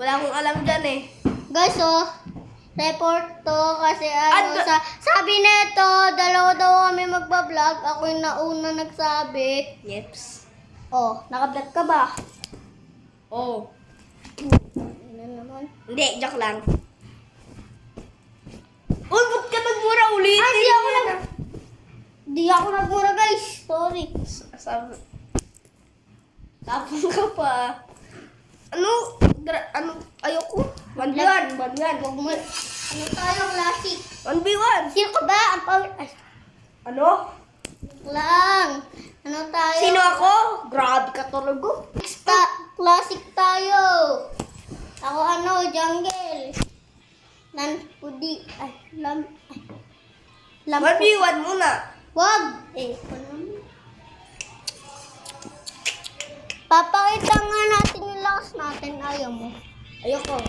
Wala akong alam dyan eh. Guys, oh. Report to kasi sabi nito, dalawa daw kami magbablog. Ako yung nauna nagsabi. Yeps. Oh, nakablog ka ba? Oh. Ano naman? Hindi, joke lang. Uy, ba't ka nagmura ulit? Di ako nagmura, guys. Sorry. Sabi. Tapos ka pa. Ano? Ayoko. 1v1. Wag mo. Ano tayo, classic? 1v1. Sino ka ba? Ang power. Ay, Ano? lang. Ano tayo? Sino ako? Grabe ka talaga. Classic tayo. Ako jungle. Pudi. Ay, lam. 1v1 muna. Wag. Papakita nga natin yung lakas natin. Ayaw mo. Ayoko.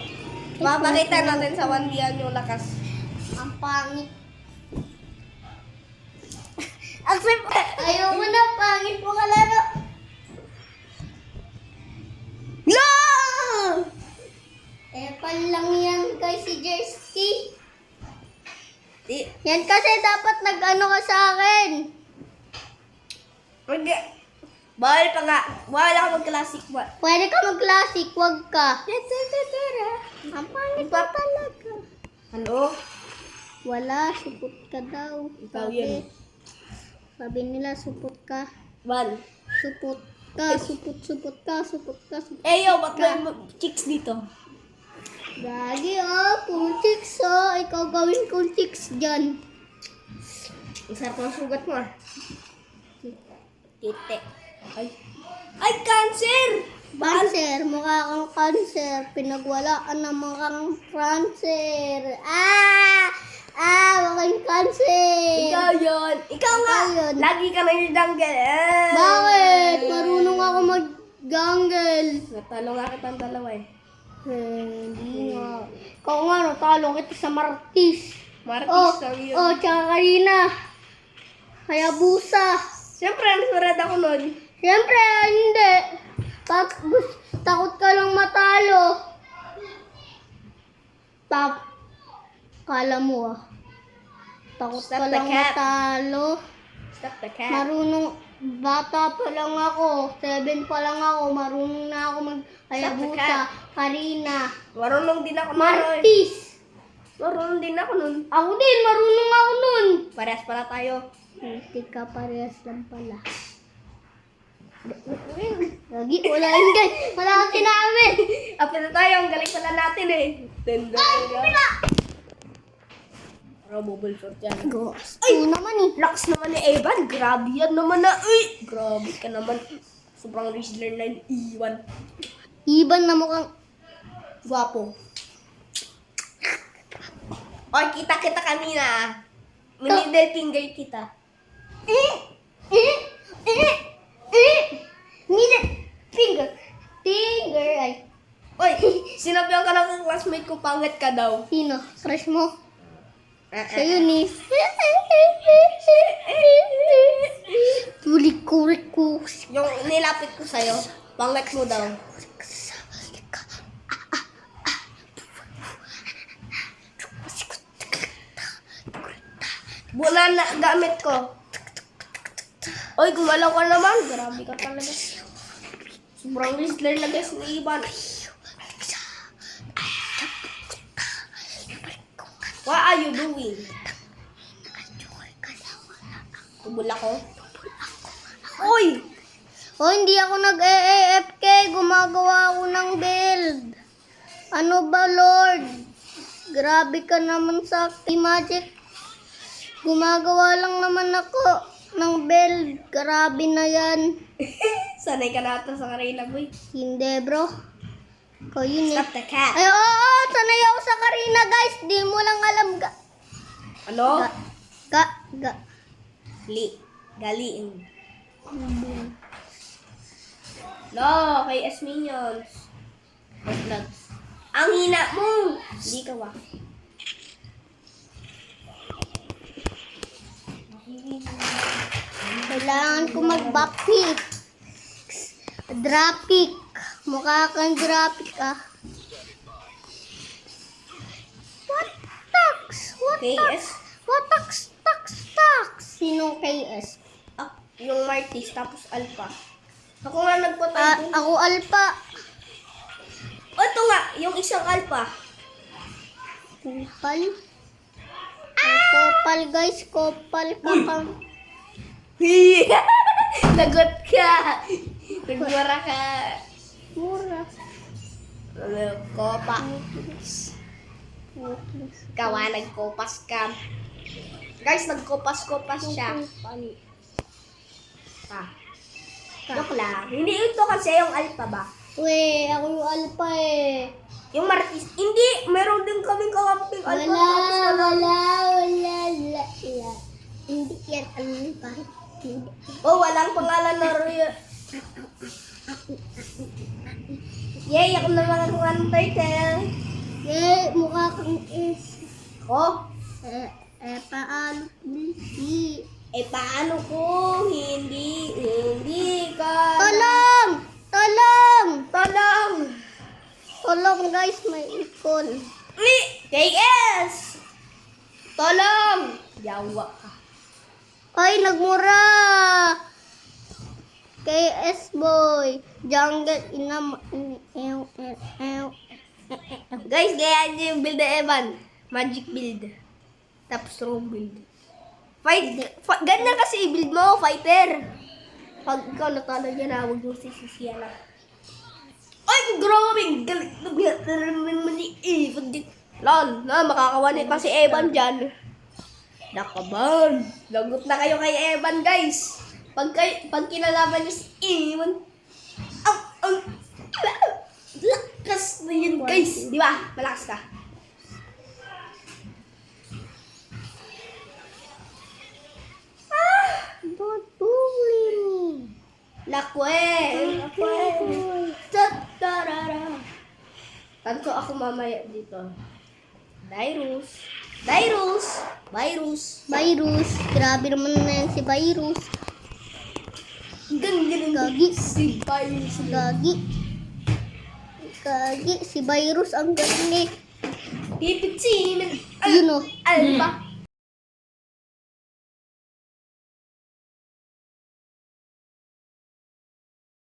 Mapakita natin sa 1v1 yung lakas. Ang pangit. Ayaw mo na, pangit mo kalaro. No! Lang yan kay si Jersey. Di. Yan kasi dapat nag-ano ka sa akin. Hindi. Bawal pa nga. Bawal ako mag-classic ba? Pwede ka mag-classic, wag ka. Ang pangit pa talaga. Ano? Wala, supot ka daw. Ikaw yun. Sabi nila, supot ka. Bal. Supot ka, supot ka. Eh yo, ba't may chicks dito? Gagi, puro chicks, Ikaw gawin kong chicks dyan. Ang sarap ng sugat mo. Tite. Ay, cancer! Cancer, mukha kang cancer. Pinagwalaan naman kang cancer. Wakang cancer. Ikaw yun. Ikaw nga. yun. Lagi ka na yung jungle. Bakit? Marunong ako mag-jungle. Natalo nga kitang dalawa eh. Hindi nga. Ikaw nga, natalo kita sa Martis. Martis lang yun. Tsaka kanina. Hayabusa. Siyempre, nasurad ako nun. Siyempre, hindi. Takot ka lang matalo. Kala mo takot Stop ka the lang cap. matalo. Stop the cat. Marunong, bata pa lang ako. 7 pa lang ako. Marunong na ako mag-hayabusa. Karina. Marunong din ako nun. Martis. Marunong din ako nun. Ako din, marunong ako nun. Parehas pala tayo. Hindi ka parehas lang pala. Lagi, wala yun guys. Wala kang sinabi. Apil na tayo, ang galing pala natin eh. Ay, pila! Para bubble shot yan. Ay, naman eh. Lakas naman ni Evan. Grabe yan naman na. Uy! Grabe ka naman. Sobrang wrestler na yung Iwan. Iban na mukhang Gwapo. Oy, kita kanina. Middle finger kita. Middle finger. Finger ay. Oy, sinabihan ka ng classmate ko, pangit ka daw. Sino? Crush mo? Siya yun eh. Tulik-kurik ko. Yung nilapit ko sa'yo, pangit mo daw. Bula na gamit ko. Oy, gumalaw ka naman. Grabe ka talaga. Sobrang wrestler na guys ni Ivan. What are you doing? Tubula ko? Uy! Hindi ako nag-AFK. Gumagawa ako ng build. Ano ba, Lord? Grabe ka naman sa Magic. Gumagawa lang naman ako ng build. Grabe na yan. Sanay ka na ata sa Karina, boy. Hindi, bro. Ikaw yun eh. Stop the cat. Ay, oo, sanay ako sa Karina, guys. Di mo lang alam. Ano? Ga. Galiin. No, kay S-Minions. Vlog. Ang hina mo! Hindi ka wa. Kailangan ko mag-backpick. Drop pick. Mukha kang drop pick, KS. Tax. Sino KS? Yung Martis, tapos Alpha. Ako nga nagpatay dun. Ako Alpha. Ito nga, yung isang Alpha. Kopal. Kopal guys, kopal ka pang. Lagot ka. Nagmura ka. Mura. Kopa. Kawa, nagkopas ka. Guys, nagkopas-kopas siya. Joke lang. Hindi ito kasi yung Alpha ba? Uy, ako yung Alpha eh. Yung Martis. Hindi, meron din kaming kakamping Alpha. Tapos Wala. Hindi yan Alpha. oh, walang pangalan na Roy. Yay, ako naman ang title. Mukha kang S. Oh, Paano hindi? paano kung hindi ka... Tolong guys, may ikon. KS! Tolong! Yawa ka. Ay, nagmura! KS boy. Jungle Guys, gayaan niyo yung build na Evan. Magic build. Tapos strong build. Ganyan kasi i-build mo, fighter. Pag ikaw natalo niya na, huwag mo sisisiyan na. Ay, grabe! Galit na biya. Lol, makakawanin pa si Evan dyan. Nakaban. Lagot na kayo kay Evan, guys. Pag kinalaban niyo si Evan, ang lakas na yun, guys. Di ba? Malakas ka. Don't bully me. Lakwe. Tanto ako mamaya dito. Virus. Grabe naman na yan si Virus. Galing Gagi. si Virus. Gagi. Si Virus ang galing eh. Pipitsinin. Yun o. Alpha.